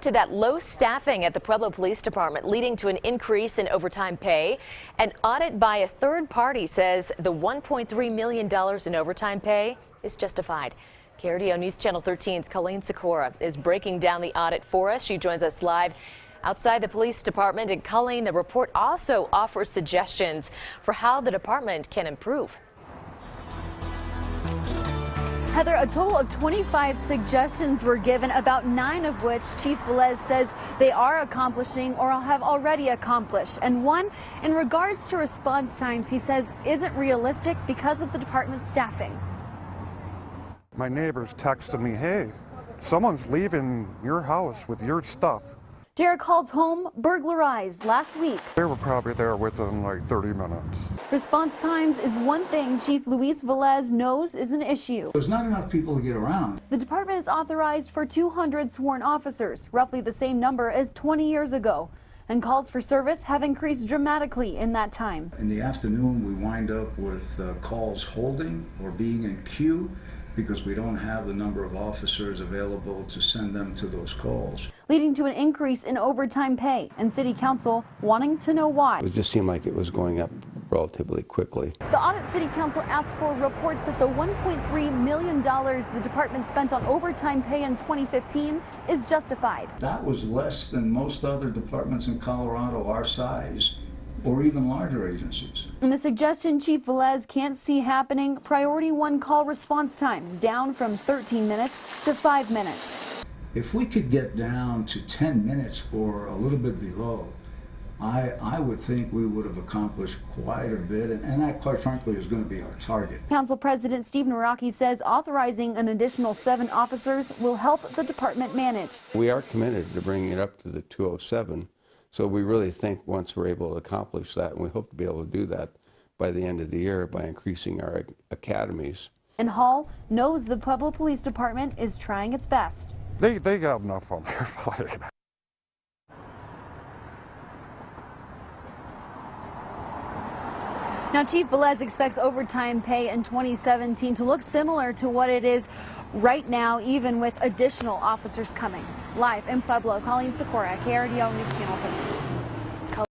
To that low staffing at the Pueblo Police Department leading to an increase in overtime pay. An audit by a third party says the $1.3 million in overtime pay is justified. KRDO News Channel 13's Colleen Sikora is breaking down the audit for us. She joins us live outside the police department. And Colleen, the report also offers suggestions for how the department can improve. Heather, a total of 25 suggestions were given, about 9 of which Chief Velez says they are accomplishing or have already accomplished. And one, in regards to response times, he says isn't realistic because of the department's staffing. My neighbors texted me, hey, someone's leaving your house with your stuff. Derek Hall's home burglarized last week. They were probably there within like 30 minutes. Response times is one thing Chief Luis Velez knows is an issue. There's not enough people to get around. The department is authorized for 200 sworn officers, roughly the same number as 20 years ago. And calls for service have increased dramatically in that time. In the afternoon, we wind up with calls holding or being in queue because we don't have the number of officers available to send them to those calls. Leading to an increase in overtime pay, and City Council wanting to know why. It just seemed like it was going up relatively quickly. The Audit City Council asked for reports that the $1.3 million the department spent on overtime pay in 2015 is justified. That was less than most other departments in Colorado our size, or even larger agencies. And the suggestion Chief Velez can't see happening, priority 1 call response times down from 13 minutes to 5 minutes. If we could get down to 10 minutes or a little bit below, I would think we would have accomplished quite a bit, and that, quite frankly, is going to be our target. Council President Steve Naraki says authorizing an additional 7 officers will help the department manage. We are committed to bringing it up to the 207. So we really think once we're able to accomplish that, and we hope to be able to do that by the end of the year by increasing our academies. And Hall knows the Pueblo Police Department is trying its best. They got enough on their plate. Now, Chief Velez expects overtime pay in 2017 to look similar to what it is right now, even with additional officers coming. Live in Pueblo, Colleen Sikora, KRDO News Channel 13.